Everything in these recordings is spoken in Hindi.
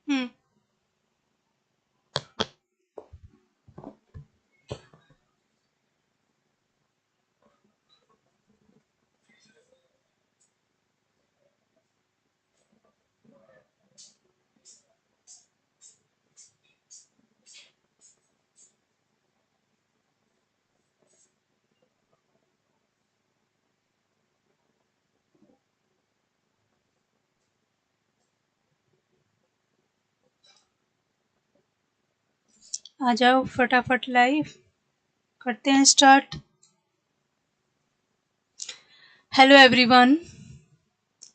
हम्म। आ जाओ फटाफट, लाइव करते हैं start. Hello everyone,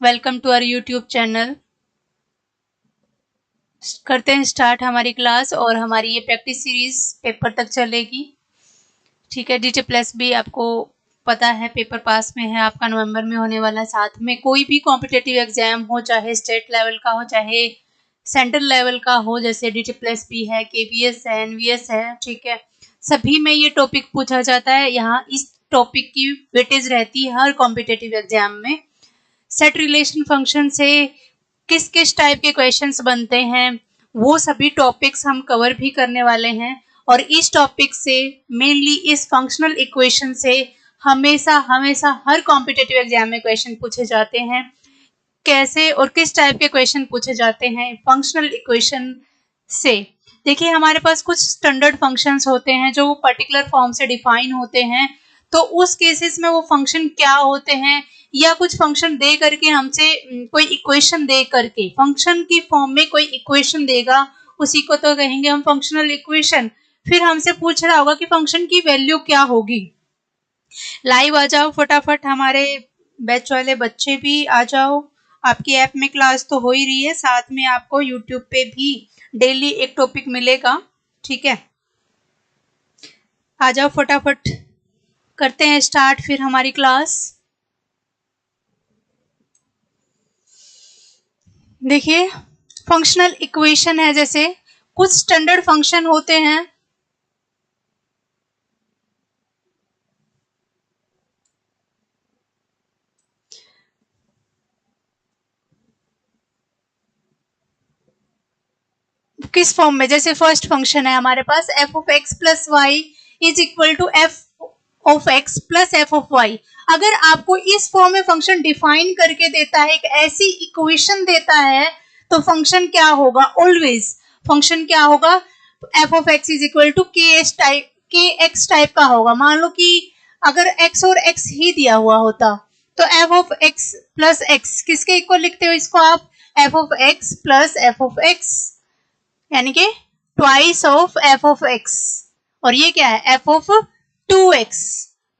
welcome to our YouTube channel. करते हैं स्टार्ट हमारी क्लास, और हमारी ये प्रैक्टिस सीरीज पेपर तक चलेगी। ठीक है, DT प्लस भी आपको पता है पेपर पास में है आपका, नवंबर में होने वाला। साथ में कोई भी कॉम्पिटेटिव एग्जाम हो, चाहे स्टेट लेवल का हो चाहे सेंट्रल लेवल का हो, जैसे DT प्लस भी है, KVS है, NVS है, ठीक है, सभी में ये टॉपिक पूछा जाता है। यहाँ इस टॉपिक की वेटेज रहती है हर कॉम्पिटेटिव एग्जाम में। सेट रिलेशन फंक्शन से किस किस टाइप के क्वेश्चंस बनते हैं, वो सभी टॉपिक्स हम कवर भी करने वाले हैं। और इस टॉपिक से मेनली इस फंक्शनल इक्वेशन से हमेशा हमेशा हर कॉम्पिटेटिव एग्जाम में क्वेश्चन पूछे जाते हैं। कैसे और किस टाइप के क्वेश्चन पूछे जाते हैं फंक्शनल इक्वेशन से? देखिए, हमारे पास कुछ स्टैंडर्ड फंक्शंस होते हैं जो पर्टिकुलर फॉर्म से डिफाइन होते हैं। तो उस केसेस में वो फंक्शन क्या होते हैं, या कुछ फंक्शन दे करके हमसे कोई इक्वेशन दे करके फंक्शन की फॉर्म में कोई इक्वेशन देगा, उसी को तो कहेंगे हम फंक्शनल इक्वेशन। फिर हमसे पूछ रहा होगा कि फंक्शन की वैल्यू क्या होगी। लाइव आ जाओ फटाफट, हमारे बैच वाले बच्चे भी आ जाओ। आपकी ऐप में क्लास तो हो ही रही है, साथ में आपको यूट्यूब पे भी डेली एक टॉपिक मिलेगा। ठीक है, आ जाओ फटाफट, करते हैं स्टार्ट फिर हमारी क्लास। देखिए, फंक्शनल इक्वेशन है, जैसे कुछ स्टैंडर्ड फंक्शन होते हैं। किस फॉर्म में, जैसे फर्स्ट फंक्शन है हमारे पास f of x plus Y is equal to f of x plus f of y। अगर आपको इस फॉर्म में फंक्शन डिफाइन करके देता है, एक ऐसी इक्वेशन देता है, तो फंक्शन क्या होगा? ऑलवेज फंक्शन क्या होगा? f of x is equal to kx type का होगा। मान लो कि अगर x और x ही दिया हुआ होता, तो f of x plus x किसके इक्वल लिखते हो इसको आप? f of x plus f of x, यानी कि twice of f of x। और ये क्या है? f of 2x।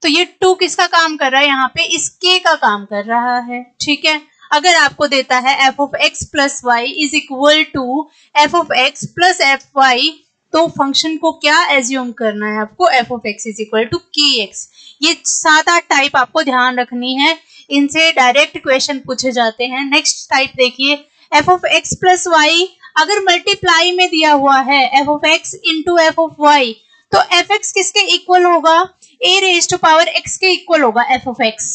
तो ये 2 किसका काम कर रहा है? यहाँ पे इस k का काम कर रहा है। ठीक है, अगर आपको देता है f of x plus Y is equal to f of x plus f y, तो फंक्शन को क्या एज्यूम करना है आपको? f of x is equal to kx। ये 7-8 टाइप आपको ध्यान रखनी है, इनसे डायरेक्ट क्वेश्चन पूछे जाते हैं। नेक्स्ट टाइप देखिए, f of x plus y अगर मल्टीप्लाई में दिया हुआ है f of x into F of y, तो एफ एक्स किसके इक्वल होगा? a raise to power x के इक्वल होगा f ऑफ x।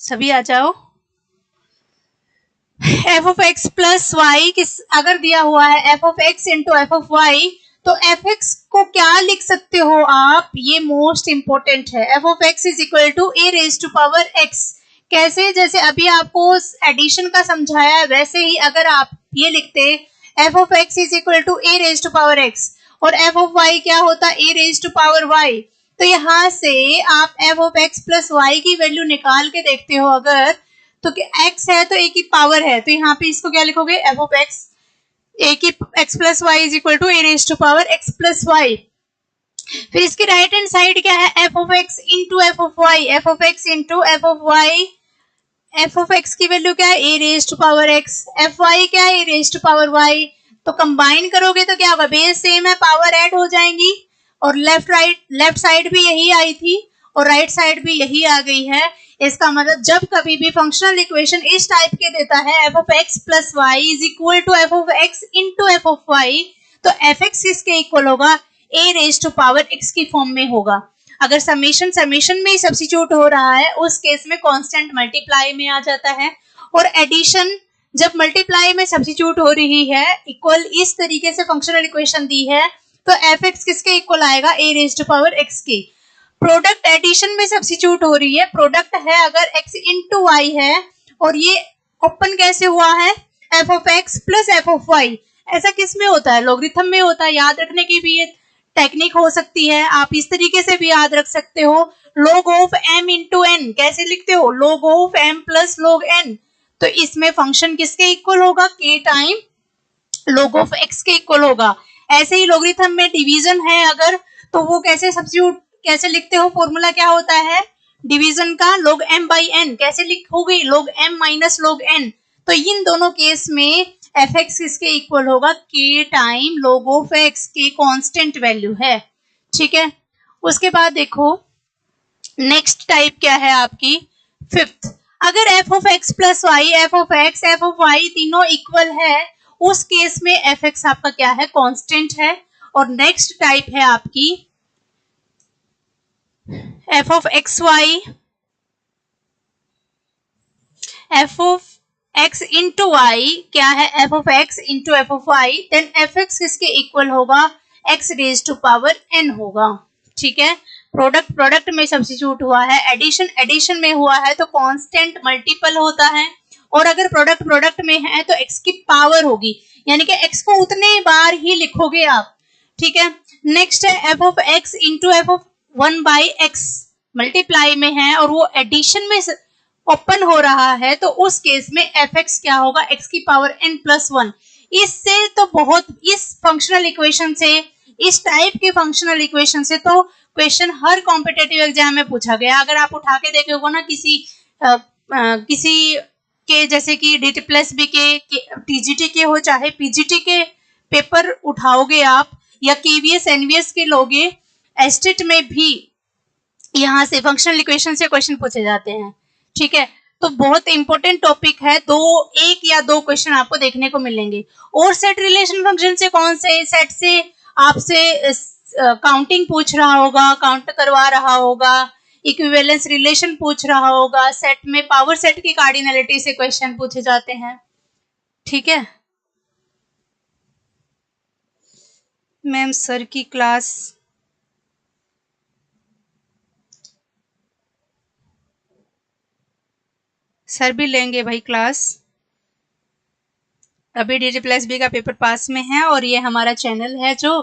सभी आ जाओ। f of x plus y किस अगर दिया हुआ है f of x into F of y, तो एफ एक्स को क्या लिख सकते हो आप? ये मोस्ट इंपोर्टेंट है। f of x is equal to a raise to power x। कैसे? जैसे अभी आपको एडिशन का समझाया, वैसे ही अगर आप ये लिखते f of x is equal to a raise to power x, और f ऑफ y क्या होता? a raise to power y। तो यहाँ से आप f of x plus y की वैल्यू निकाल के देखते हो अगर, तो x है तो a की पावर है, तो यहाँ पे इसको क्या लिखोगे? f ऑफ x a की x plus Y is equal to a raise to power x plus y. फिर इसकी राइट हैंड साइड क्या है? f of x into F of y, f of x into F of y। f of x की वैल्यू क्या है? a raise to power x। F y क्या है? a raise to power y। तो कंबाइन करोगे तो क्या होगा? बेस सेम है, पावर ऐड हो जाएंगी, और लेफ्ट साइड भी यही आई थी और राइट साइड भी यही आ गई है। इसका मतलब जब कभी भी फंक्शनल इक्वेशन इस टाइप के देता है f of x plus Y is equal to F of x into F of y, तो एफ एक्स किसके इक्वल होगा? a raise to power x की फॉर्म में होगा। अगर समेशन समेशन में ही सब्स्टिट्यूट हो रहा है उस केस में कांस्टेंट मल्टीप्लाई में आ जाता है, और एडिशन जब मल्टीप्लाई में सब्स्टिट्यूट हो रही है इक्वल इस तरीके से फंक्शनल इक्वेशन दी है तो एफ एक्स किसके इक्वल आएगा, ए रेज्ड टू पावर एक्स के। प्रोडक्ट एडिशन में सब्स्टिट्यूट हो रही है, प्रोडक्ट है अगर x इंटू वाई है और ये ओपन कैसे हुआ है, F of x plus f of y. ऐसा किस में होता है, लॉगरिथम में होता है। याद रखने की भी ये टेक्निक हो सकती है, आप इस तरीके से भी याद रख सकते हो। log of m into n कैसे लिखते हो, log of m plus log n। तो इसमें फंक्शन किसके इक्वल होगा, k time log of x के इक्वल होगा। ऐसे ही लॉगरिथम में डिवीजन है अगर, तो वो कैसे सब्स्टिट्यूट कैसे लिखते हो, फॉर्मूला क्या होता है डिवीजन का, log m बाई n कैसे लिखोगे, log m minus log n। तो इन दोनों केस में एफ एक्स किसके इक्वल होगा, k time log of x के कांस्टेंट वैल्यू है, ठीक है। उसके बाद देखो नेक्स्ट टाइप क्या है आपकी फिफ्थ, अगर f of x plus y, f of x f of y तीनों इक्वल है उस केस में एफ एक्स आपका क्या है, कांस्टेंट है। और नेक्स्ट टाइप है आपकी f of x y, f of x into y क्या है, F of x into F of y, then f x किसके इक्वल होगा, x raise to power n होगा, ठीक है। प्रोडक्ट प्रोडक्ट में सब्स्टिट्यूट हुआ है, एडिशन एडिशन में हुआ है तो कांस्टेंट मल्टीपल होता है, और अगर प्रोडक्ट प्रोडक्ट में है तो एक्स की पावर होगी, यानी कि एक्स को उतने बार ही लिखोगे आप, ठीक है। नेक्स्ट है F of x into F of one by x, multiply में है और वो एडिशन में ओपन हो रहा है तो उस केस में एफ एक्स क्या होगा, एक्स की पावर एन प्लस वन। इससे तो बहुत, इस फंक्शनल इक्वेशन से, इस टाइप के फंक्शनल इक्वेशन से तो क्वेश्चन हर कॉम्पिटेटिव एग्जाम में पूछा गया। अगर आप उठा के देखोगे ना किसी के जैसे कि DT प्लस बी के TGT के हो चाहे PGT के पेपर उठाओगे आप, या KVS NVS के लोगे, एस्टेट में भी यहाँ से फंक्शनल इक्वेशन से क्वेश्चन पूछे जाते हैं, ठीक है। तो बहुत इंपॉर्टेंट टॉपिक है, एक या दो क्वेश्चन आपको देखने को मिलेंगे। और सेट रिलेशन फंक्शन से कौन से सेट से आपसे काउंटिंग पूछ रहा होगा, काउंट करवा रहा होगा, इक्विवेलेंस रिलेशन पूछ रहा होगा, सेट में पावर सेट की कार्डिनलिटी से क्वेश्चन पूछे जाते हैं, ठीक है। मैम सर की क्लास सर भी लेंगे भाई क्लास, अभी DT प्लस बी का पेपर पास में है और ये हमारा चैनल है जो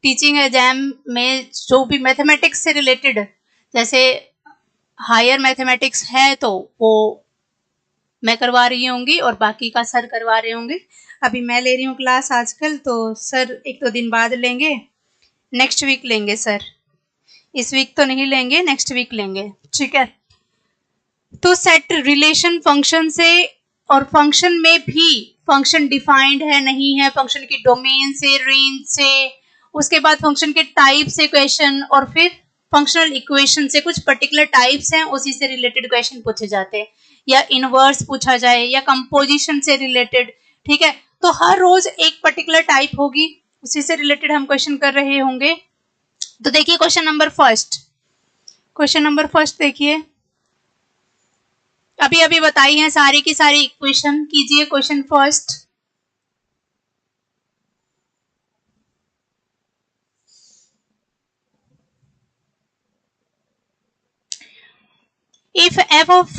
टीचिंग एग्जाम में जो भी मैथमेटिक्स से रिलेटेड, जैसे हायर मैथमेटिक्स है तो वो मैं करवा रही होंगी और बाकी का सर करवा रहे होंगे। अभी मैं ले रही हूँ क्लास आजकल, तो सर एक दो दिन बाद लेंगे, नेक्स्ट वीक लेंगे सर, इस वीक तो नहीं लेंगे, नेक्स्ट वीक लेंगे, ठीक है। तो सेट रिलेशन फंक्शन से, और फंक्शन में भी फंक्शन डिफाइंड है नहीं है, फंक्शन की डोमेन से, रेंज से, उसके बाद फंक्शन के टाइप से क्वेश्चन, और फिर फंक्शनल इक्वेशन से कुछ पर्टिकुलर टाइप्स हैं उसी से रिलेटेड क्वेश्चन पूछे जाते हैं, या इनवर्स पूछा जाए या कंपोजिशन से रिलेटेड, ठीक है। तो हर रोज एक पर्टिकुलर टाइप होगी, उसी से रिलेटेड हम क्वेश्चन कर रहे होंगे। तो देखिए क्वेश्चन नंबर फर्स्ट देखिए, अभी अभी बताई है सारी की सारी इक्वेशन, कीजिए question first. If F of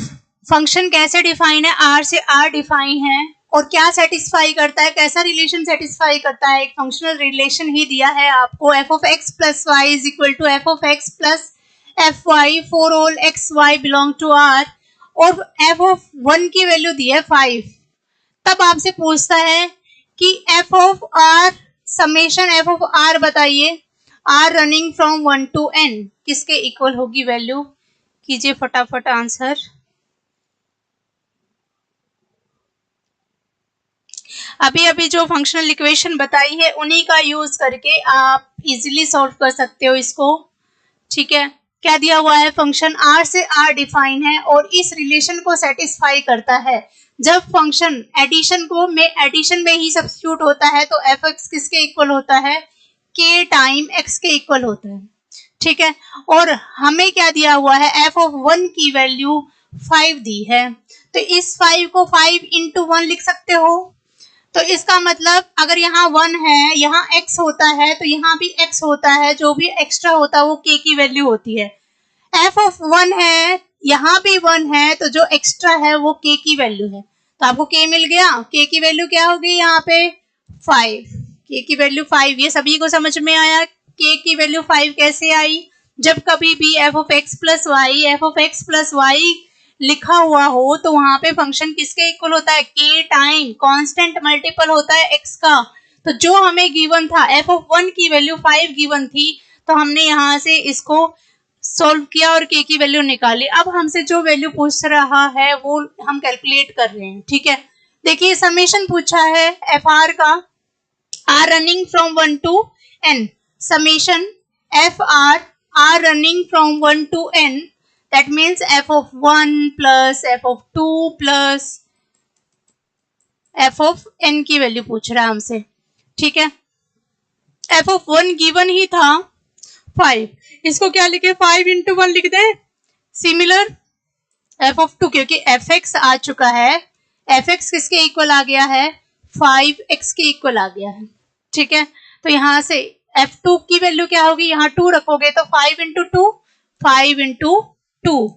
function कैसे डिफाइन है, आर से आर डिफाइन है, और क्या सेटिस्फाई करता है, कैसा रिलेशन सेटिस्फाई करता है, एक फंक्शनल रिलेशन ही दिया है आपको, f of x plus Y is equal to F of x plus f y for all x y belong to R, और एफ ऑफ 1 की वैल्यू दी है 5। तब आपसे पूछता है कि F of R, summation F of R बताइए, R running from 1 to n किसके इक्वल होगी वैल्यू, कीजिए फटाफट आंसर। अभी अभी जो फंक्शनल इक्वेशन बताई है उन्हीं का यूज करके आप इजीली सॉल्व कर सकते हो इसको, ठीक है। क्या दिया हुआ है, फंक्शन आर से आर डिफाइन है और इस रिलेशन को सेटिस्फाई करता है। जब फंक्शन एडिशन में ही सब्स्टिट्यूट होता है तो एफ एक्स किसके इक्वल होता है, के टाइम एक्स के इक्वल होता है, ठीक है। और हमें क्या दिया हुआ है, f ऑफ 1 की वैल्यू 5 दी है, तो इस 5 को 5 इंटू 1 लिख सकते हो। तो इसका मतलब अगर यहाँ 1 है, यहाँ x होता है, तो यहाँ भी x होता है, जो भी एक्स्ट्रा होता है वो k की वैल्यू होती है। f ऑफ 1 है, यहाँ भी 1 है, तो जो एक्स्ट्रा है वो k की वैल्यू है। तो आपको k मिल गया, k की वैल्यू क्या होगी यहाँ पे 5, k की वैल्यू 5। ये सभी को समझ में आया k की वैल्यू 5 कैसे आई। जब कभी भी f of x plus y लिखा हुआ हो तो वहां पे फंक्शन किसके इक्वल होता है, k टाइम कांस्टेंट मल्टीपल होता है x का। तो जो हमें गिवन था f ऑफ 1 की वैल्यू 5 गिवन थी, तो हमने यहाँ से इसको सॉल्व किया और k की वैल्यू निकाली। अब हमसे जो वैल्यू पूछ रहा है वो हम कैलकुलेट कर रहे हैं, ठीक है। देखिए समेशन पूछा है एफ आर का, r running from 1 to n, summation f r running from 1 to n, that means f of 1 plus f of 2 plus f of n की वैल्यू पूछ रहा है हमसे, ठीक है। f of 1 गिवन ही था 5, इसको क्या लिखे 5 इंटू 1 लिख दे। सिमिलर f of 2, क्योंकि fx आ चुका है, fx किसके इक्वल आ गया है 5x के इक्वल आ गया है, ठीक है। तो यहाँ से f2 की वैल्यू क्या होगी, यहाँ 2 रखोगे तो 5 इंटू 2, 5 इंटू 2,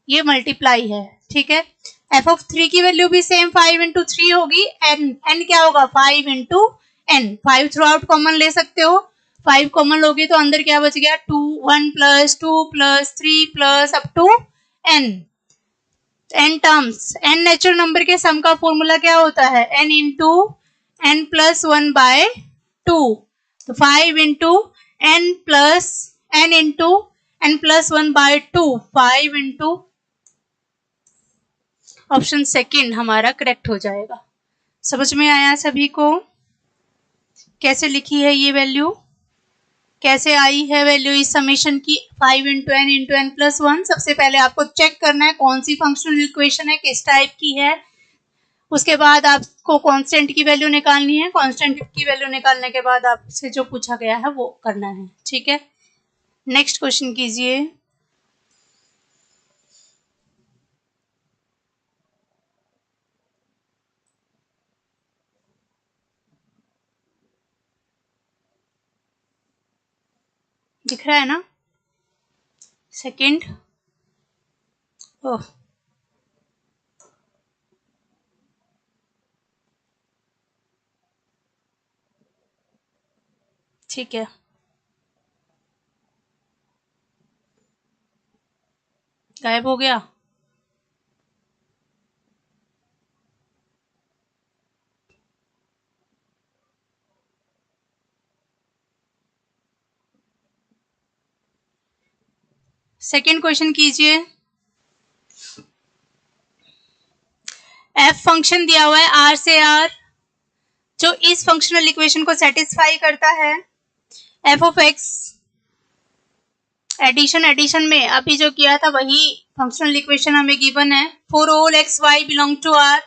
ये मल्टीप्लाई है, ठीक है। f ऑफ 3 की वैल्यू भी सेम 5 इंटू 3 होगी, n क्या होगा 5 into n, 5 through out common ले सकते हो, 5 कॉमन लोगे तो अंदर क्या बच गया 2, 1 plus 2 plus 3 plus up to n terms. n natural number के सम का फॉर्मूला क्या होता है, n into n plus 1 by 2, तो 5 into n plus n into n plus 1 by 2, 5 into, option second हमारा करेक्ट हो जाएगा। समझ में आया सभी को कैसे लिखी है ये वैल्यू, कैसे आई है वैल्यू इस समेशन की 5 इंटू n प्लस 1। सबसे पहले आपको चेक करना है कौन सी फंक्शनल इक्वेशन है, किस टाइप की है, उसके बाद आपको कांस्टेंट की वैल्यू निकालनी है, कांस्टेंट की वैल्यू निकालने के बाद आपसे जो पूछा गया है वो करना है, ठीक है। नेक्स्ट क्वेश्चन कीजिए। दिख रहा है ना, सेकंड, ओह ठीक है, गायब हो गया। सेकेंड क्वेश्चन कीजिए। एफ फंक्शन दिया हुआ है आर से आर, जो इस फंक्शनल इक्वेशन को सेटिस्फाई करता है। एफ ऑफ एक्स एडिशन में अभी जो किया था वही फंक्शनल इक्वेशन हमें गिवन है, for all x y belong to R,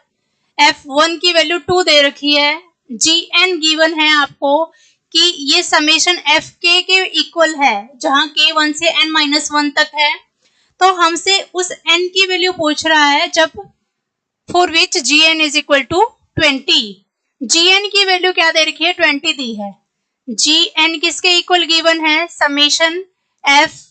f1 की वैल्यू 2 दे रखी है, gn गिवन है आपको कि ये समेशन fk के इक्वल है, जहां k 1 से n-1 तक है। तो हमसे उस n की वैल्यू पूछ रहा है जब for which gn is equal to 20। gn की वैल्यू क्या दे रखी है 20 दी है। gn किसके इक्वल गिवन है, summation f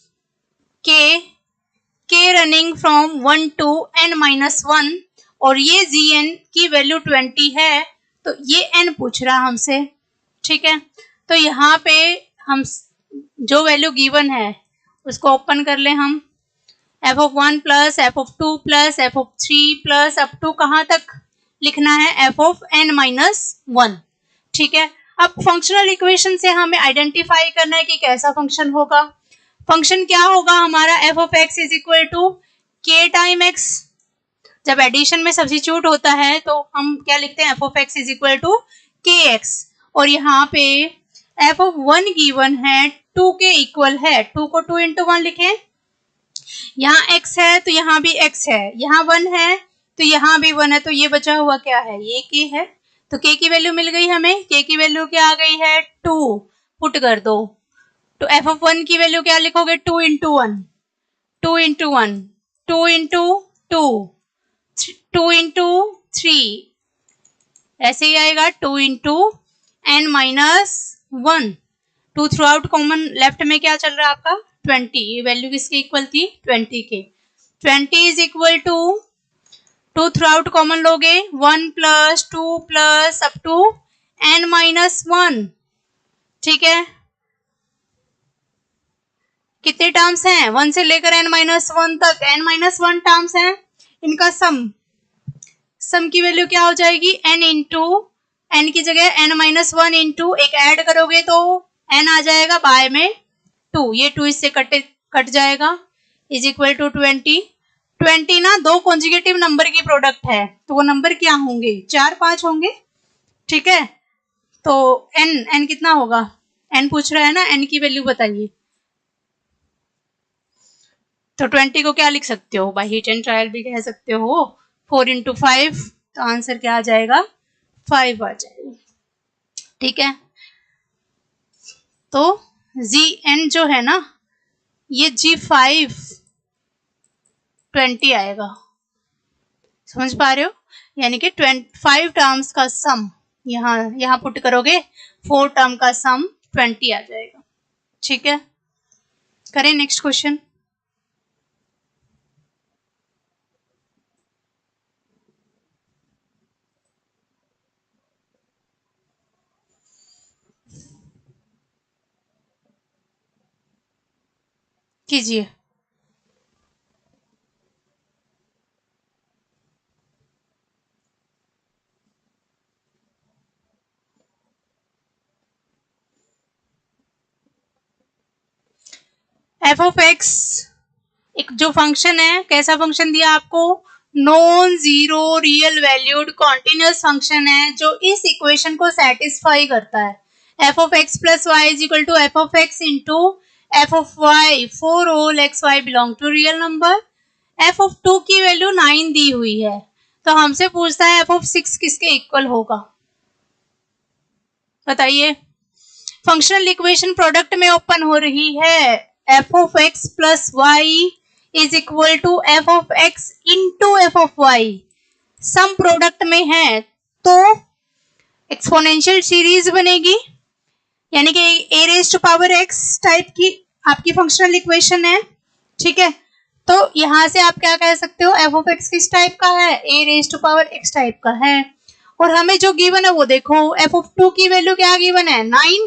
k running from 1 to n-1, और ये gn की वैल्यू 20 है, तो ये n पूछ रहा हमसे, ठीक है। तो यहाँ पे हम जो वैल्यू गिवन है उसको ओपन कर ले हम, f of 1 plus f of 2 plus f of 3 plus up to कहाँ तक लिखना है f ऑफ n-1, ठीक है। अब फंक्शनल इक्वेशन से हमें आइडेंटिफाई करना है कि कैसा फंक्शन होगा। फंक्शन क्या होगा हमारा, f of x is equal to k time x। जब एडिशन में सब्स्टिट्यूट होता है तो हम क्या लिखते हैं, f of x is equal to kx, और यहाँ पे f ऑफ 1 गिवन है 2 के इक्वल है, 2 को 2 इंटू 1 लिखें, यहाँ x है तो यहाँ भी x है, यहाँ 1 है तो यहाँ भी 1 है, तो ये बचा हुआ क्या है, ये k है। तो k की वैल्यू मिल गई हमें, k की वैल्यू क्या आ गई है 2, पुट कर दो, तो एफ ऑफ 1 की वैल्यू क्या लिखोगे, 2 इंटू 1, 2 इंटू 1, 2 इंटू 2, 2 इंटू 3, ऐसे ही आएगा 2 into n minus 1, 2 throughout common, left में क्या चल रहा है आपका 20, ये वैल्यू किसके इक्वल थी 20 के, 20 is equal to 2 throughout common लोगे 1 plus 2 plus up to n minus 1, ठीक है। कितने टर्म्स हैं 1 से लेकर n माइनस 1 तक, n माइनस 1 टर्म्स हैं, इनका सम की वैल्यू क्या हो जाएगी n इंटू, n की जगह n माइनस 1 इंटू एक ऐड करोगे तो n आ जाएगा बाय में 2, ये 2 इससे कट जाएगा, इज इक्वल टू 20। 20 ना दो कॉन्जुगेटिव नंबर की प्रोडक्ट है, तो वो नंबर क्या होंगे 4 5 होंगे, ठीक है। तो n कितना होगा, n पूछ रहा है ना, n की वैल्यू बताइए। तो 20 को क्या लिख सकते हो, बाय हिट एंड ट्रायल भी कह सकते हो, 4 इंटू 5, तो आंसर क्या आ जाएगा 5 आ जाएगा, ठीक है। तो Gn जो है ना, ये G5 20 आएगा, समझ पा रहे हो, यानी कि 25 टर्म्स का सम यहाँ पुट करोगे, 4 टर्म का सम 20 आ जाएगा, ठीक है। करें नेक्स्ट क्वेश्चन। कीजिए। एफ ऑफ एक्स एक जो फंक्शन है, कैसा फंक्शन दिया आपको, non zero real valued continuous function है जो इस इक्वेशन को सेटिस्फाई करता है, F of x plus Y is equal to F of x into F of y for all x y belong to real number. F of 2 की वैल्यू 9 दी हुई है, तो हमसे पूछता है एफ ऑफ 6 किसके इक्वल होगा, बताइए। फंक्शनल इक्वेशन प्रोडक्ट में ओपन हो रही है, F of x plus Y is equal to F of x into F of Y, sum product में है तो एक्सपोनेंशियल सीरीज बनेगी, यानी कि ए raise to power X type की आपकी फंक्शनल इक्वेशन है, ठीक है। तो यहां से आप क्या कह सकते हो, एफ ऑफ एक्स किस टाइप का है, A raise to power X type का है, और हमें जो गिवन है वो देखो, एफ ऑफ 2 की वैल्यू क्या गिवन है 9,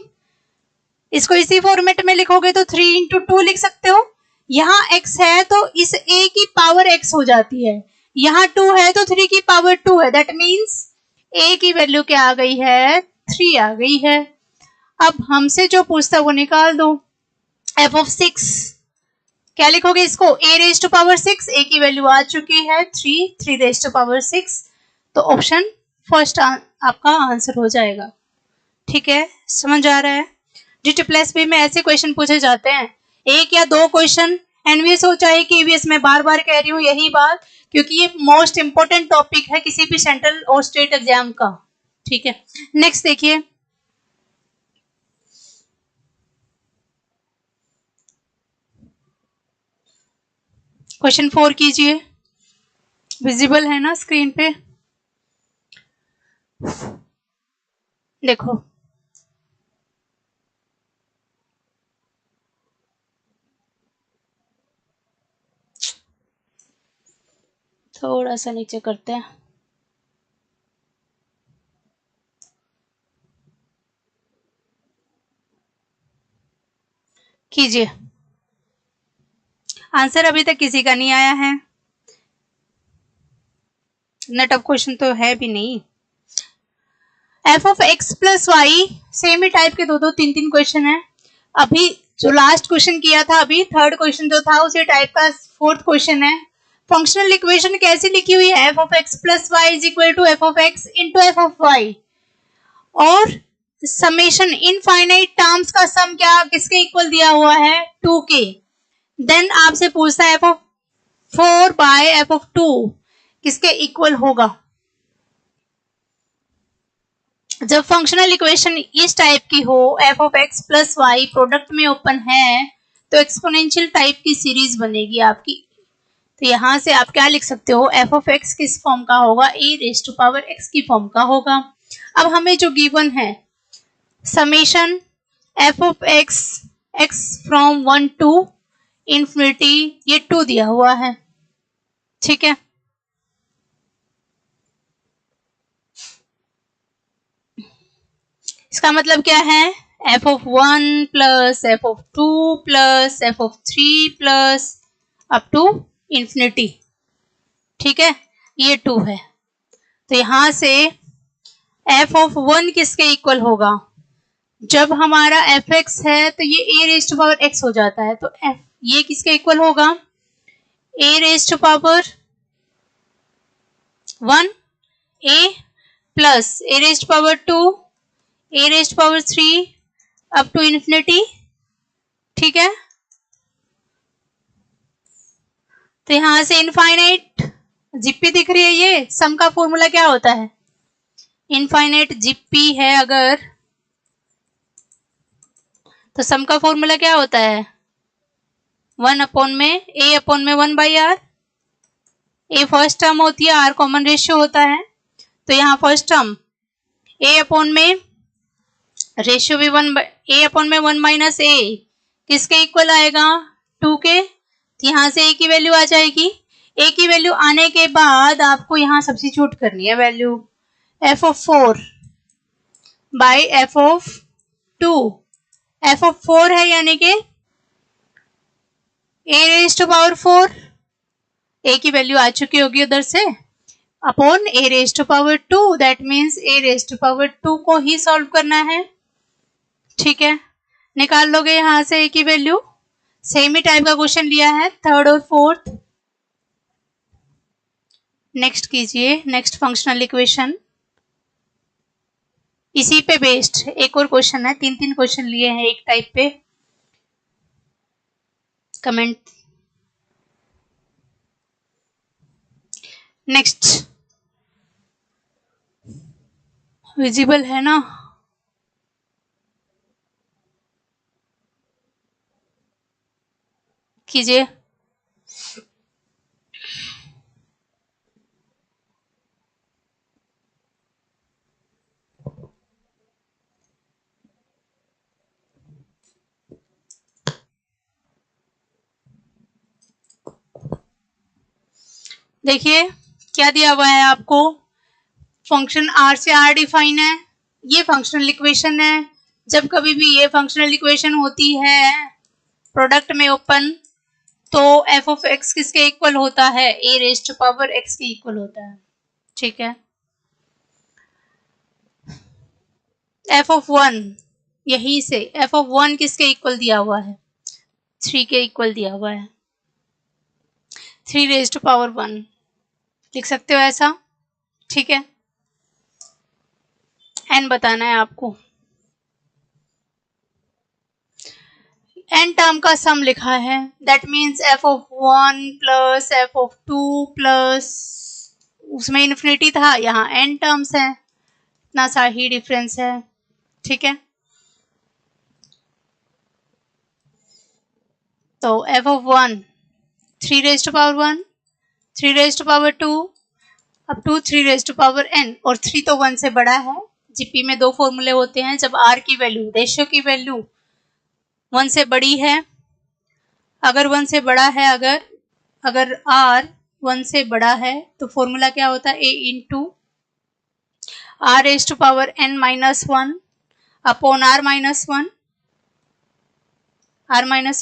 इसको इसी फॉर्मेट में लिखोगे तो 3 इंटू 2 लिख सकते हो, यहाँ x है तो इस a की पावर x हो जाती है, यहाँ 2 है तो 3 की पावर 2 है, दैट मीन्स a की वैल्यू क्या आ गई है 3 आ गई है। अब हमसे जो पूछता है वो निकाल दो, एफ ऑफ 6 क्या लिखोगे इसको, a raise to power 6, a की वैल्यू आ चुकी है 3 रेज टू पावर 6, तो ऑप्शन फर्स्ट आपका आंसर हो जाएगा, ठीक है, समझ आ रहा है। जीटी प्लस बी में ऐसे क्वेश्चन पूछे जाते हैं, एक या दो क्वेश्चन, एनवीएस हो चाहे केवीएस, में बार बार कह रही हूँ यही बात, क्योंकि ये मोस्ट इंपोर्टेंट टॉपिक है किसी भी सेंट्रल और स्टेट एग्जाम का, ठीक है। नेक्स्ट देखिए, क्वेश्चन 4 कीजिए, विजिबल है ना स्क्रीन पे, देखो थोड़ा सा नीचे करते हैं, कीजिए। आंसर अभी तक किसी का नहीं आया है, नेट ऑफ क्वेश्चन तो है भी नहीं। F of x plus y same ही टाइप के दो तीन क्वेश्चन है, अभी जो लास्ट क्वेश्चन किया था, अभी थर्ड क्वेश्चन जो था उसी टाइप का फोर्थ क्वेश्चन है। फंक्शनल इक्वेशन कैसी लिखी हुई है, F of x plus Y is equal to F of x into F of y, और समेशन इनफाइनाइट टर्म्स का सम क्या किसके इक्वल दिया हुआ है 2 के। देन आपसे पूछता है F of 4 by f of 2 किसके इक्वल होगा, जब फंक्शनल इक्वेशन इस टाइप की हो, F of x plus y product में ओपन है, तो एक्सपोनेंशियल टाइप की सीरीज बनेगी आपकी। तो यहां से आप क्या लिख सकते हो, एफ ऑफ एक्स किस फॉर्म का होगा, ए रेज टू पावर एक्स की फॉर्म का होगा। अब हमें जो गिवन है summation F of x x from 1 to infinity, ये 2 दिया हुआ है, ठीक है। इसका मतलब क्या है, F of 1 plus f of 2 plus f of 3 plus up to infinity, ठीक है, ये 2 है। तो यहां से एफ ऑफ 1 किसके इक्वल होगा, जब हमारा एफ एक्स है तो ये A raise to power X हो जाता है, तो एफ ये किसके इक्वल होगा, ए raise to power 1 A plus A raise to power 2 A raise power 3 up to infinity, ठीक है। तो यहां से इनफाइनाइट जीपी दिख रही है, ये सम का फॉर्मूला क्या होता है, इनफाइनाइट जीपी है अगर, तो सम का फॉर्मूला क्या होता है, 1 अपॉन में ए अपॉन में 1 by r. A first term होती है, आर कॉमन रेशियो होता है, तो यहाँ फर्स्ट टर्म ए अपॉन में रेशियो भी 1 ए अपॉन में 1 माइनस ए किसके इक्वल आएगा, 2 के। तो यहाँ से ए की वैल्यू आ जाएगी, ए की वैल्यू आने के बाद आपको यहाँ सब्स्टिट्यूट करनी है value, f of 4 by f of 2, f of 4 है यानी कि ए रेज टू पावर 4, ए की वैल्यू आ चुकी होगी उधर से, upon a raise to power 2, that means a raise to power 2 को ही सॉल्व करना है, ठीक है। निकाल लोगे यहां से ए की वैल्यू, सेम ही टाइप का क्वेश्चन लिया है, थर्ड और फोर्थ। नेक्स्ट कीजिए, नेक्स्ट फंक्शनल इक्वेशन, इसी पे बेस्ड एक और क्वेश्चन है, 3 क्वेश्चन लिए हैं एक टाइप पे। कमेंट नेक्स्ट विजिबल है ना, कीजिए। देखिए क्या दिया हुआ है आपको, फंक्शन आर से आर डिफाइन है, ये फंक्शनल इक्वेशन है। जब कभी भी ये फंक्शनल इक्वेशन होती है प्रोडक्ट में ओपन, तो एफ ऑफ एक्स किसके इक्वल होता है, A raise to power x के इक्वल होता है, ठीक है। एफ ऑफ 1, यही से एफ ऑफ 1 किसके इक्वल दिया हुआ है, 3 के इक्वल दिया हुआ है, 3 रेज टू पावर 1 लिख सकते हो ऐसा, ठीक है। एन बताना है आपको, एन टर्म का सम लिखा है, that means F of 1 plus f of 2 plus, उसमें इन्फिनिटी था, यहाँ एन टर्म्स है, इतना सा ही डिफरेंस है, ठीक है। तो f of 1 3 raise to power 1, 3 raise to power 2 up to 3 raise to power n, और 3 तो 1 से बड़ा है। जीपी में 2 फॉर्मूले होते हैं, जब r की वैल्यू, रेशियो की वैल्यू 1 से बड़ी है, अगर 1 से बड़ा है, अगर r 1 से बड़ा है तो फॉर्मूला क्या होता है, a into r raise to power n minus 1 upon r minus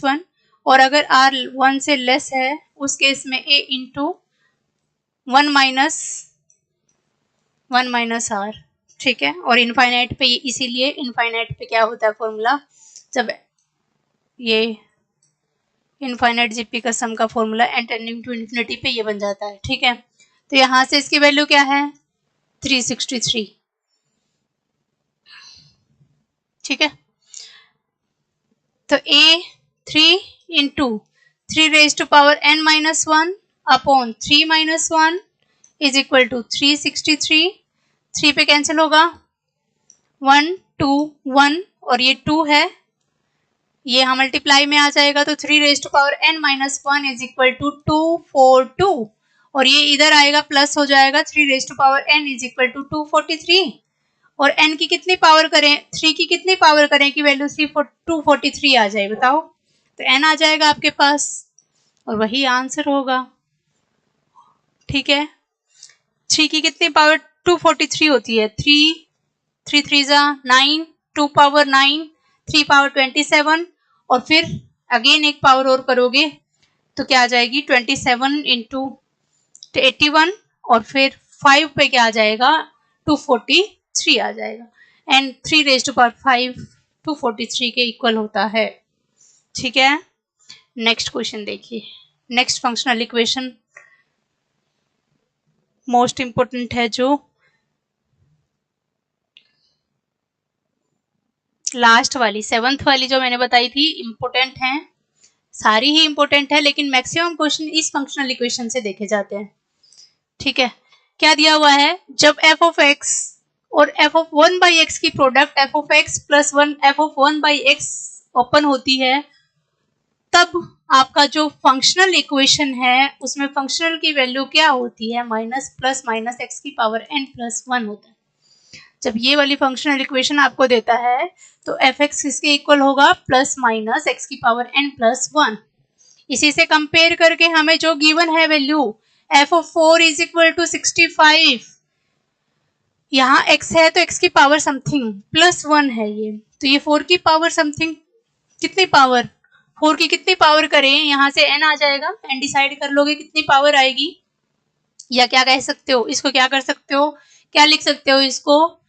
1, और अगर r 1 से लेस है उस केस में a इंटू 1 माइनस r, ठीक है। और इनफाइनाइट पे, इसीलिए इनफाइनाइट पे क्या होता है फॉर्मूला, जब ये इनफाइनाइट जीपी का सम का formula n tending to infinity पे ये बन जाता है, ठीक है। तो यहां से इसकी वैल्यू क्या है, 363, ठीक है। तो a 3 into 3 raise to power n minus 1 upon 3 minus 1 is equal to 363, 3 पे कैंसिल होगा, 1 2 1 और ये 2 है, ये यहाँ मल्टीप्लाई में आ जाएगा तो 3 raise to power n minus 1 is equal to 242 और ये इधर आएगा प्लस हो जाएगा 3 raise to power n is equal to 243 और n की कितनी पावर करें, 3 की कितनी पावर करें कि वैल्यू 243 आ जाए, बताओ। तो n आ जाएगा आपके पास और वही आंसर होगा। ठीक है, 3 की कितनी पावर 243 होती है, 3 3 जा 9, 2 पावर 9, 3 पावर 27 और फिर अगेन एक पावर और करोगे तो क्या आ जाएगी 27 इंटू 81 और फिर 5 पे क्या आ जाएगा 243 आ जाएगा एंड 3 रेज टू पावर 5 243 के इक्वल होता है। ठीक है, नेक्स्ट क्वेश्चन देखिए। Next functional equation most important है, जो लास्ट वाली 7th वाली जो मैंने बताई थी इंपोर्टेंट है, सारी ही इंपोर्टेंट है लेकिन मैक्सिमम क्वेश्चन इस फंक्शनल इक्वेशन से देखे जाते हैं। ठीक है, क्या दिया हुआ है, जब f ऑफ x और f ऑफ 1 बाई एक्स की product f of x plus 1 f of 1 by x open होती है तब आपका जो फंक्शनल इक्वेशन है उसमें फंक्शनल की वैल्यू क्या होती है, माइनस प्लस माइनस एक्स की पावर n प्लस 1 होता है। जब ये वाली फंक्शनल इक्वेशन आपको देता है तो एफ एक्स किसके इक्वल होगा, प्लस माइनस एक्स की पावर n प्लस 1। इसी से कंपेयर करके हमें जो गिवन है value f of 4 is equal to 65, यहाँ x है तो x की पावर समथिंग प्लस 1 है ये, तो ये 4 की पावर समथिंग कितनी पावर, 4 की कितनी पावर करें, यहाँ से n आ जाएगा, n डिसाइड कर लोगे कितनी पावर आएगी, या क्या कह सकते हो इसको, क्या कर सकते हो, क्या लिख सकते हो इसको,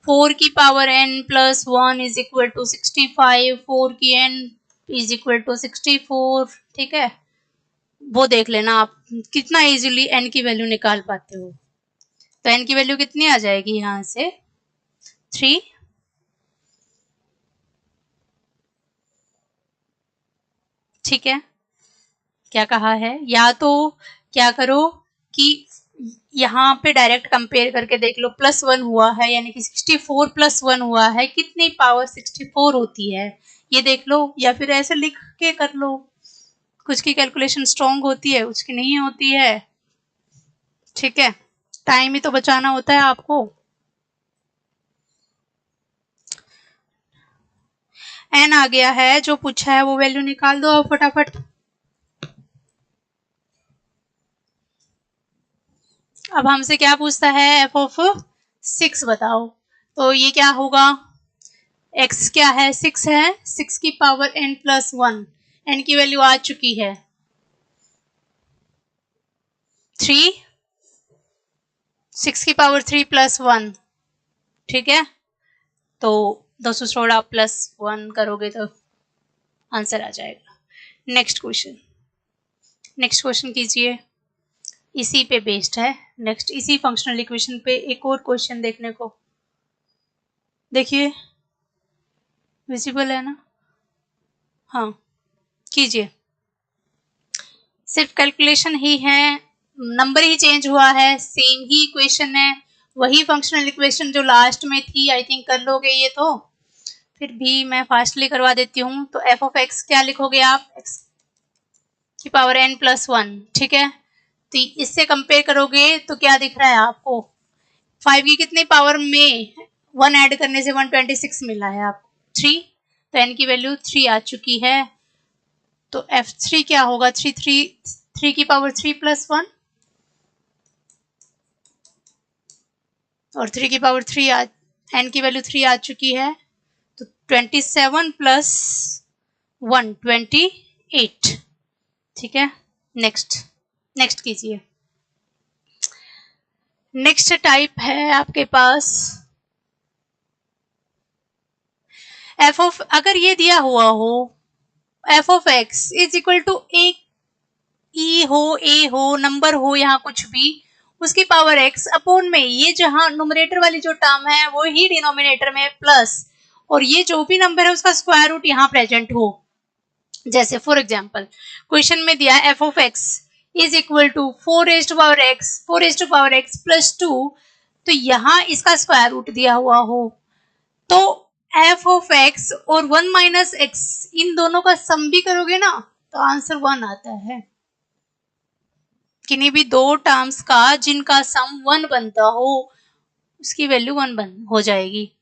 4 की power n plus 1 is equal to 65, 4 की n इज इक्वल टू 64। ठीक है, वो देख लेना आप कितना इजीली n की वैल्यू निकाल पाते हो। तो n की वैल्यू कितनी आ जाएगी यहाँ से 3। ठीक है, क्या कहा है, या तो क्या करो कि यहाँ पे डायरेक्ट कंपेयर करके देख लो, प्लस 1 हुआ है यानी कि 64 प्लस 1 हुआ है, कितनी पावर 64 होती है ये देख लो, या फिर ऐसे लिख के कर लो, कुछ की कैलकुलेशन स्ट्रॉन्ग होती है कुछ की नहीं होती है। ठीक है, टाइम ही तो बचाना होता है आपको। n आ गया है, जो पूछा है वो वैल्यू निकाल दो फटाफट। अब हमसे क्या पूछता है, f ऑफ 6 बताओ, तो ये क्या होगा, x क्या है 6 है, 6 की पावर n प्लस 1, n की वैल्यू आ चुकी है 3, 6 की पावर 3 प्लस 1। ठीक है, तो 216 प्लस 1 करोगे तो आंसर आ जाएगा। नेक्स्ट क्वेश्चन कीजिए, इसी पे बेस्ड है। नेक्स्ट इसी फंक्शनल इक्वेशन पे एक और क्वेश्चन देखने को, देखिए विजिबल है ना, हाँ कीजिए, सिर्फ कैलकुलेशन ही है, नंबर ही चेंज हुआ है, सेम ही इक्वेशन है, वही फंक्शनल इक्वेशन जो लास्ट में थी, आई थिंक कर लोगे ये, तो फिर भी मैं फास्टली करवा देती हूँ। तो f ऑफ x क्या लिखोगे आप, x की पावर n प्लस 1। ठीक है, तो इससे कंपेयर करोगे तो क्या दिख रहा है आपको, 5 की कितनी पावर में 1 ऐड करने से 126 मिला है आपको 3, तो n की वैल्यू 3 आ चुकी है, तो f3 क्या होगा, 3 की पावर 3 प्लस 1 और 3 की पावर 3 n की वैल्यू 3 आ चुकी है, तो 27 प्लस 1 28। ठीक है, नेक्स्ट कीजिए। नेक्स्ट टाइप है आपके पास f ऑफ, अगर ये दिया हुआ हो f of x is equal to A हो नंबर हो यहाँ कुछ भी, उसकी पावर x अपॉन में ये जहां नुमरेटर वाली जो टर्म है वो ही डिनोमिनेटर में प्लस, और ये जो भी नंबर है उसका स्क्वायर रूट यहाँ प्रेजेंट हो। जैसे फॉर एग्जांपल क्वेश्चन में दिया है f of x is equal to 4 raise to power x plus 2, तो यहाँ इसका स्क्वायर रूट दिया हुआ हो, तो एफ ऑफ एक्स और 1 माइनस एक्स इन दोनों का सम भी करोगे ना तो आंसर 1 आता है। किन्हीं भी दो टर्म्स का जिनका सम 1 बनता हो उसकी वैल्यू 1 हो जाएगी।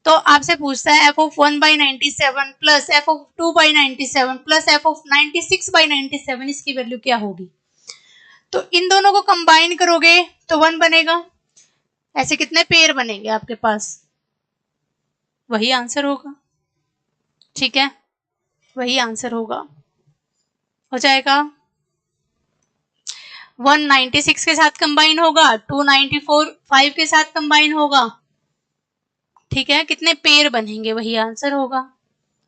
तो आपसे पूछता है F of 1/97 plus f of 2/97 plus f of 96/97 इसकी वैल्यू क्या होगी। तो इन दोनों को कंबाइन करोगे तो 1 बनेगा। ऐसे कितने पेयर बनेंगे आपके पास, वही आंसर होगा। ठीक है, वही आंसर होगा, हो जाएगा। 196 के साथ कंबाइन होगा, 294 5 के साथ कंबाइन होगा। ठीक है, कितने पेयर बनेंगे वही आंसर होगा।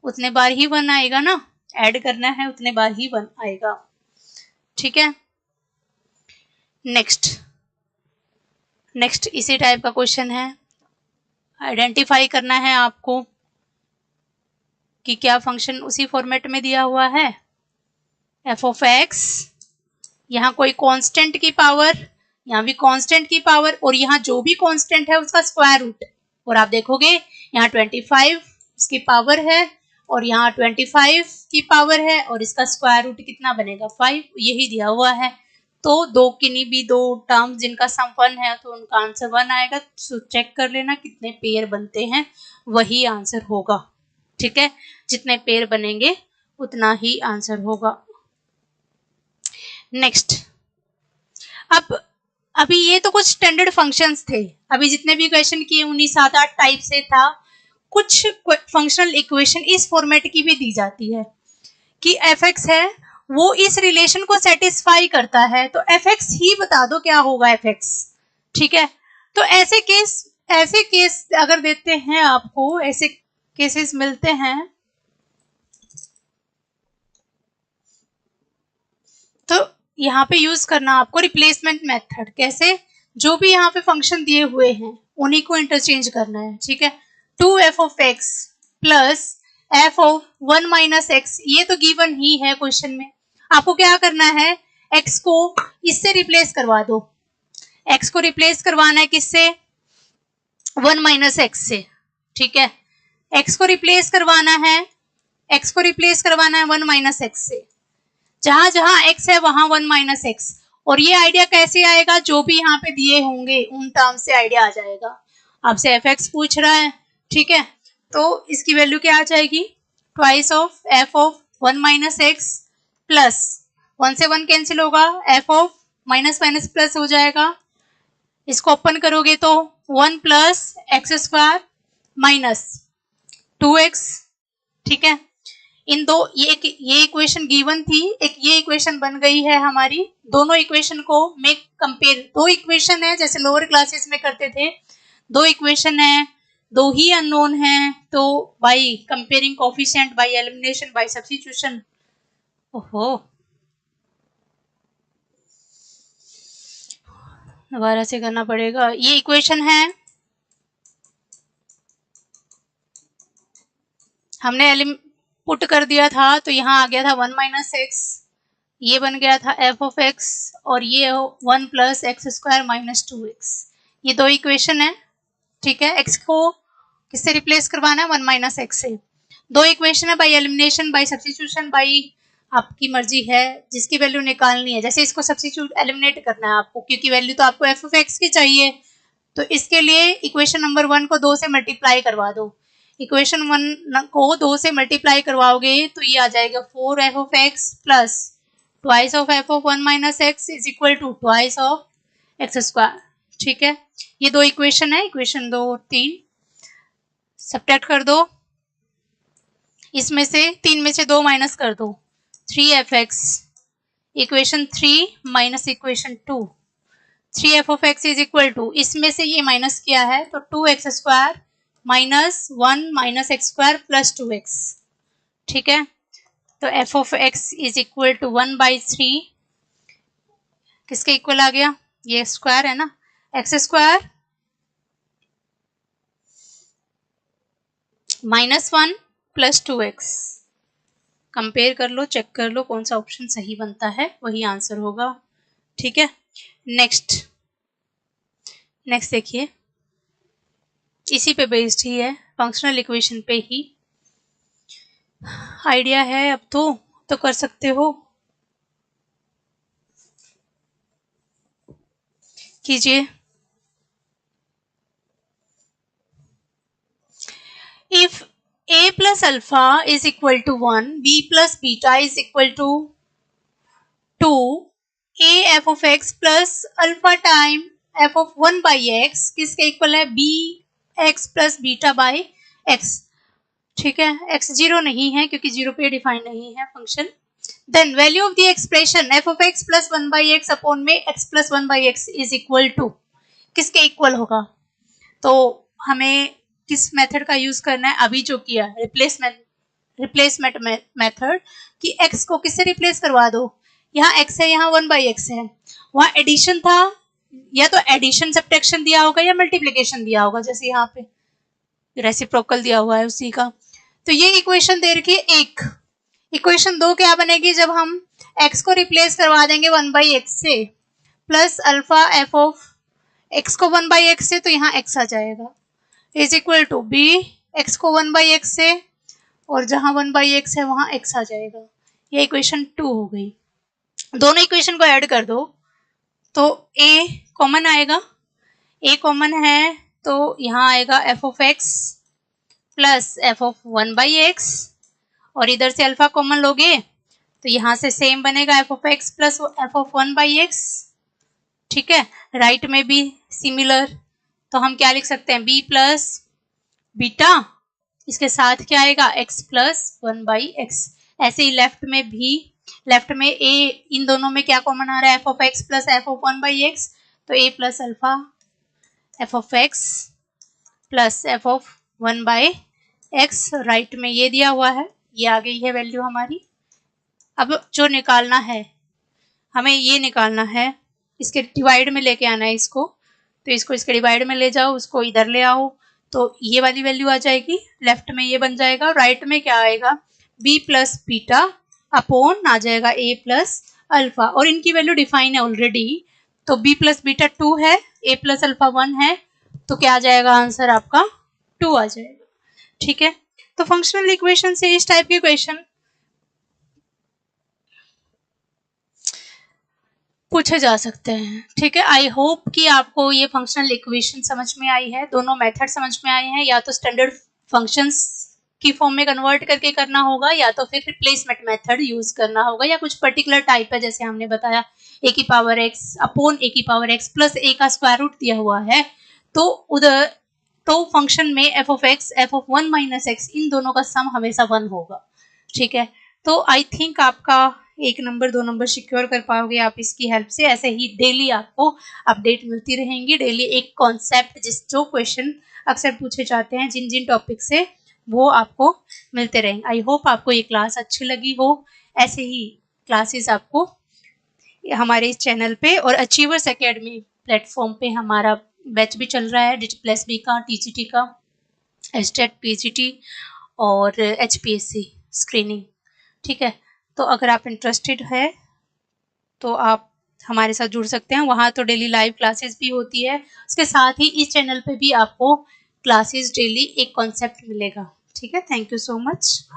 उतने बार ही 1 आएगा ना, ऐड करना है उतने बार ही 1 आएगा। ठीक है, नेक्स्ट इसी टाइप का क्वेश्चन है। आइडेंटिफाई करना है आपको कि क्या फंक्शन उसी फॉर्मेट में दिया हुआ है। एफ ऑफ एक्स, यहाँ कोई कांस्टेंट की पावर, यहाँ भी कांस्टेंट की पावर, और यहाँ जो भी कांस्टेंट है उसका स्क्वायर रूट। और आप देखोगे यहाँ 25 इसकी पावर है और यहाँ 25 की पावर है और इसका स्क्वायर रूट कितना बनेगा 5, यही दिया हुआ है। तो दो किन्हीं भी दो टर्म जिनका सम 1 है तो उनका आंसर 1 आएगा। तो चेक कर लेना कितने पेयर बनते हैं, वही आंसर होगा। ठीक है, जितने पेयर बनेंगे उतना ही आंसर होगा। नेक्स्ट, अब अभी ये तो कुछ स्टैंडर्ड फंक्शंस थे, अभी जितने भी क्वेश्चन किए उन्हीं 7-8 टाइप से था। कुछ फंक्शनल इक्वेशन इस फॉर्मेट की भी दी जाती है कि एफ एक्स है वो इस रिलेशन को सेटिस्फाई करता है, तो एफ एक्स ही बता दो क्या होगा एफ एक्स। ठीक है, तो ऐसे केस अगर देते हैं आपको, ऐसे केसेस मिलते हैं तो यहाँ पे यूज करना आपको रिप्लेसमेंट मेथड। कैसे, जो भी यहाँ पे फंक्शन दिए हुए हैं उन्हीं को इंटरचेंज करना है। ठीक है, 2f of x plus f of 1 minus x, ये तो गिवन ही है क्वेश्चन में। आपको क्या करना है, x को इससे रिप्लेस करवा दो। x को रिप्लेस करवाना है किससे, 1 माइनस एक्स से। ठीक है, x को रिप्लेस करवाना है 1 माइनस एक्स से। जहां जहां x है वहां 1 माइनस एक्स। और ये आइडिया कैसे आएगा, जो भी यहाँ पे दिए होंगे उन टर्म से आइडिया आ जाएगा। आपसे एफ एक्स पूछ रहा है, ठीक है, तो इसकी वैल्यू क्या आ जाएगी, twice of f of 1 minus x plus 1 से 1 कैंसिल होगा, F of minus minus plus हो जाएगा। इसको ओपन करोगे तो 1 plus x square minus 2x। ठीक है, इन दो ये इक्वेशन गिवन थी, एक ये इक्वेशन बन गई है हमारी। दोनों इक्वेशन को मेक कंपेयर, दो इक्वेशन है जैसे लोअर क्लासेस में करते थे, दो इक्वेशन है, दो ही अननोन है, तो by comparing coefficient, by elimination, by substitution. ओहो, दोबारा से करना पड़ेगा। ये इक्वेशन है, हमने पुट कर दिया था तो यहाँ आ गया था 1 माइनस एक्स, ये बन गया था एफ ऑफ एक्स, और ये 1 plus x square minus 2x। ये दो इक्वेशन है। ठीक है, x को किससे रिप्लेस करवाना है, 1 माइनस एक्स से। दो इक्वेशन है, by elimination, by substitution, by आपकी मर्जी है जिसकी वैल्यू निकालनी है। जैसे इसको सब्स्टिट्यूट एलिमिनेट करना है आपको, क्योंकि वैल्यू तो आपको एफ ऑफ एक्स की चाहिए, तो इसके लिए इक्वेशन नंबर 1 को 2 से मल्टीप्लाई करवा दो। इक्वेशन 1 को 2 से मल्टीप्लाई करवाओगे तो ये आ जाएगा 4f of x plus twice of f of 1 minus x is equal to twice of x square. ठीक है, ये दो इक्वेशन है, इक्वेशन 2 और 3 सब्ट्रैक्ट कर दो। इसमें से 3 में से 2 माइनस कर दो, 3f(x) equation 3 minus equation 2, 3f of x is equal to, इसमें से ये माइनस किया है तो 2x square minus 1 minus x square plus 2x। ठीक है, तो f of x is equal to 1/3, किसके इक्वल आ गया, ये स्क्वायर है ना, x square minus 1 plus 2x। Compare कर लो, चेक कर लो कौन सा ऑप्शन सही बनता है, वही आंसर होगा। ठीक है, नेक्स्ट देखिए, इसी पे बेस्ड ही है। फंक्शनल इक्वेशन पे ही आइडिया है अब तो कर सकते हो, कीजिए। If a plus alpha is equal to 1, b plus beta is equal to 2, a f of x plus alpha time f of 1 by x किसके इक्वल है? b x plus beta by x। ठीक है, x 0 नहीं है क्योंकि 0 पे डिफाइन नहीं है function. Then value of the expression f of x plus 1 by x upon में x plus 1 by x is equal to किसके इक्वल होगा? तो हमें किस मेथड का यूज करना है? अभी जो किया रिप्लेसमेंट मेथड कि x को किससे रिप्लेस करवा दो। यहाँ x है, यहाँ 1 by x है, वहाँ एडिशन था, या तो एडिशन सब्ट्रैक्शन दिया होगा या मल्टीप्लिकेशन दिया होगा, जैसे यहाँ पे रेसिप्रोकल दिया हुआ है उसी का। तो ये इक्वेशन दे रखी है एक। इक्वेशन 2 क्या बनेगी? जब हम x को रिप्लेस करवा देंगे 1 by x से plus alpha f of x को 1 by x से, तो यहाँ x आ जाएगा is equal to b x को 1 by x से, और जहां 1 by x है वहां x आ जाएगा। ये इक्वेशन 2 हो गई। दोनों इक्वेशन को ऐड कर दो तो a कॉमन आएगा, a कॉमन है तो यहाँ आएगा f of x plus f of 1 by x, और इधर से अल्फा कॉमन लोगे तो यहाँ से सेम बनेगा f of x plus f of 1 by x। ठीक है, राइट में भी सिमिलर, तो हम क्या लिख सकते हैं? b प्लस बीटा, इसके साथ क्या आएगा? x plus 1 by x। ऐसे ही लेफ्ट में भी, लेफ्ट में a, इन दोनों में क्या कॉमन आ रहा है? f of x plus f of 1 by x, तो a plus alpha f of x plus f of 1 by x, right में ये दिया हुआ है, ये आ गई है वैल्यू हमारी। अब जो निकालना है, हमें ये निकालना है, इसके डिवाइड में लेके आना है इसको, तो इसको इसके डिवाइड में ले जाओ, उसको इधर ले आओ, तो ये वाली वैल्यू आ जाएगी, लेफ्ट में ये बन जाएगा, राइट में क्या आएगा? b प्लस बीटा अपॉन आ जाएगा a प्लस अल्फा, और इनकी वैल्यू डिफाइन है ऑलरेडी, तो b प्लस बीटा 2 है, a प्लस अल्फा 1 है, तो क्या आ जाएगा? आंसर आपका 2 आ जाएगा। ठीक है, तो फंक्शनल इक्वेशन से इस टाइप के क्वेश्चन पूछे जा सकते हैं। ठीक है, आई होप कि आपको ये फंक्शनल इक्वेशन समझ में आई है, दोनों मेथड समझ में आए हैं, या तो स्टैंडर्ड फंक्शंस की फॉर्म में कन्वर्ट करके करना होगा, या तो फिर रिप्लेसमेंट मेथड यूज करना होगा, या कुछ पर्टिकुलर टाइप है जैसे हमने बताया a की पावर x अपॉन a की पावर x प्लस a का स्क्वायर रूट दिया हुआ है, तो उधर तो फंक्शन में f of x f of 1 minus x इन दोनों का सम हमेशा 1 होगा। ठीक है, तो आई थिंक आपका 1 नंबर 2 नंबर सिक्योर कर पाओगे आप इसकी हेल्प से। ऐसे ही डेली आपको अपडेट मिलती रहेंगी, डेली एक कॉन्सेप्ट जो क्वेश्चन अक्सर पूछे जाते हैं जिन जिन टॉपिक से, वो आपको मिलते रहेंगे। आई होप आपको ये क्लास अच्छी लगी हो। ऐसे ही क्लासेस आपको हमारे इस चैनल पे और अचीवर्स एकेडमी प्लेटफॉर्म पे हमारा बैच भी चल रहा है, DTPLS-B का, TCT का, STET PGT और HPSC स्क्रीनिंग। ठीक है, तो अगर आप इंटरेस्टेड है तो आप हमारे साथ जुड़ सकते हैं, वहाँ तो डेली लाइव क्लासेस भी होती है, उसके साथ ही इस चैनल पे भी आपको क्लासेस डेली एक कॉन्सेप्ट मिलेगा। ठीक है, थैंक यू सो मच।